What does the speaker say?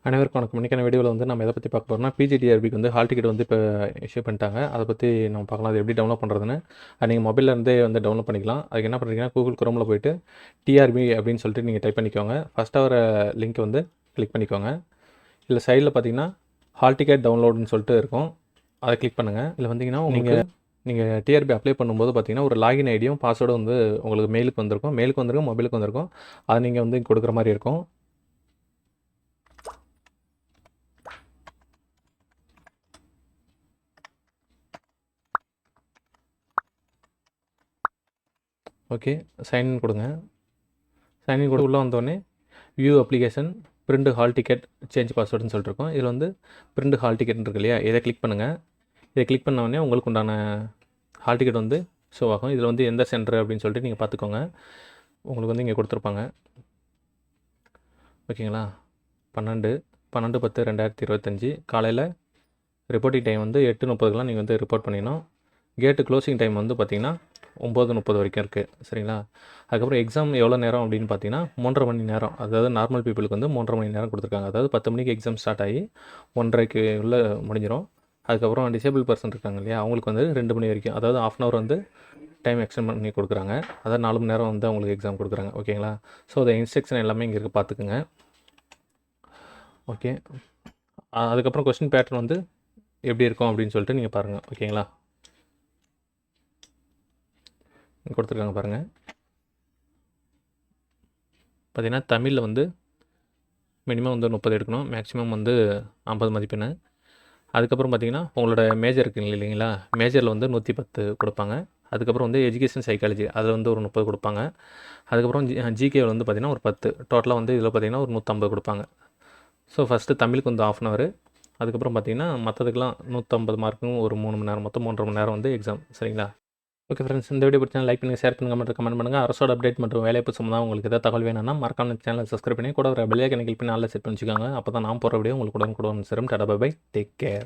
அனைவருக்கும் வணக்கம். இன்னைக்கான வீடியோவில் வந்து நம்ம எதை பற்றி பார்க்க போகிறோம்னா, பிஜிடிஆர்பிக்கு வந்து ஹால் டிக்கெட் வந்து இப்போ இஷ்யூ பண்ணிட்டாங்க. அதை பற்றி நம்ம பார்க்கலாம். அது எப்படி டவுன்லோட் பண்ணுறதுன்னு. அது நீங்கள் மொபைலில் இருந்தே வந்து டவுன்லோட் பண்ணிக்கலாம். அதுக்கு என்ன பண்ணுறீங்கன்னா, கூகுள் குரோமில் போயிட்டு டிஆர்பி அப்படின்னு சொல்லிட்டு நீங்கள் டைப் பண்ணிக்கோங்க. ஃபஸ்ட்டாக வர லிங்க் வந்து கிளிக் பண்ணிக்கோங்க. இல்லை சைடில் பார்த்தீங்கன்னா ஹால் டிக்கெட் டவுன்லோடுன்னு சொல்லிட்டு இருக்கும். அதை கிளிக் பண்ணுங்கள். இதில் வந்தீங்கன்னா நீங்கள் டிஆர்பி அப்ளை பண்ணும்போது பார்த்தீங்கன்னா ஒரு லாகின் ஐடியும் பாஸ்வேர்டும் வந்து உங்களுக்கு மெயிலுக்கு வந்திருக்கும், மொபைலுக்கு வந்திருக்கும். அதை நீங்கள் வந்து கொடுக்குற மாதிரி இருக்கும். ஓகே, சைன்இன் கொடுங்க. சைன்இன் கூட உள்ளே வந்தோடனே view application print hall ticket change பாஸ்வேர்டுன்னு சொல்லிட்டுருக்கோம். இதில் வந்து பிரிண்ட் ஹால் டிக்கெட் இருக்கு இல்லையா, இதை கிளிக் பண்ணுங்கள். இதை கிளிக் பண்ண உடனே உங்களுக்கு உண்டான ஹால் டிக்கெட் வந்து ஷோ ஆகும். இதில் வந்து எந்த சென்டர் அப்படின்னு சொல்லிட்டு நீங்கள் பார்த்துக்கோங்க. உங்களுக்கு வந்து இங்கே கொடுத்துருப்பாங்க. ஓகேங்களா, 12/10/2025 காலையில் ரிப்போர்ட்டிங் டைம் வந்து 8:30க்கெலாம் நீங்கள் வந்து ரிப்போர்ட் பண்ணிடணும். கேட்டு க்ளோசிங் டைம் வந்து பார்த்திங்கன்னா 9:30 வரைக்கும் இருக்குது. சரிங்களா, அதுக்கப்புறம் எக்ஸாம் எவ்வளோ நேரம் அப்படின்னு பார்த்தீங்கன்னா 3.5 மணி நேரம். அதாவது நார்மல் பீப்புளுக்கு வந்து 3.5 மணி நேரம் கொடுத்துருக்காங்க. அதாவது 10 மணிக்கு எக்ஸாம் ஸ்டார்ட் ஆகி 1:30க்கு உள்ள முடிஞ்சிடும். அதுக்கப்புறம் டிசேபிள் பர்சன் இருக்காங்க இல்லையா, அவங்களுக்கு வந்து 2 மணி வரைக்கும், அதாவது ½ hour வந்து டைம் எக்ஸ்டெண்ட் பண்ணி கொடுக்குறாங்க. அதாவது 4 மணி நேரம் வந்து அவங்களுக்கு எக்ஸாம் கொடுக்குறாங்க. ஓகேங்களா, ஸோ அந்த இன்ஸ்ட்ரக்ஷன் எல்லாமே இங்கே இருக்குது, பார்த்துக்குங்க. ஓகே, அதுக்கப்புறம் கொஸ்டின் பேட்டர்ன் வந்து எப்படி இருக்கும் அப்படின்னு சொல்லிட்டு நீங்கள் பாருங்கள். ஓகேங்களா, கொடுத்துருக்காங்க பாருங்கள். பார்த்திங்கன்னா தமிழில் வந்து மினிமம் வந்து 30 எடுக்கணும், மேக்ஸிமம் வந்து 50 மதிப்பெண். அதுக்கப்புறம் பார்த்திங்கன்னா உங்களோட மேஜர் இருக்குங்க இல்லைங்களா, மேஜரில் வந்து 110 கொடுப்பாங்க. அதுக்கப்புறம் வந்து எஜுகேஷன் சைக்காலஜி அதில் வந்து ஒரு 30 கொடுப்பாங்க. அதுக்கப்புறம் ஜிகேவில் வந்து பார்த்திங்கன்னா ஒரு 10. டோட்டலாக வந்து இதில் பார்த்திங்கன்னா ஒரு 150 கொடுப்பாங்க. ஸோ ஃபஸ்ட்டு தமிழுக்கு வந்து ½ hour. அதுக்கப்புறம் பார்த்திங்கன்னா மற்றதுக்கெலாம் 150 மார்க்கும் ஒரு 3 மணி நேரம், மொத்தம் 3.5 மணி நேரம் வந்து எக்ஸாம். சரிங்களா. ஓகே ஃப்ரெண்ட்ஸ், இந்த வீடியோ பிடிச்சா லைக் பண்ணுங்கள், ஷேர் பண்ணுங்கள், மற்றும் கமெண்ட் பண்ணுங்கள். அரசோட அப்டேட் மற்றும் வேலைவாய்ப்பு சம்மந்தமாக உங்களுக்கு ஏதாவது தகவல் வேணும்னா மறக்காம சேனலை சப்ஸ்கிரைப் பண்ணி கூட ஒரு பெல் ஐகானை கிளிக் பண்ணி ஆல்ல செட் பண்ணிச்சுக்காங்க. அப்போ தான் நான் போகிற வீடியோ உங்களுக்கு உடனுக்குடன் சேரும். Ta ta bye bye, take care.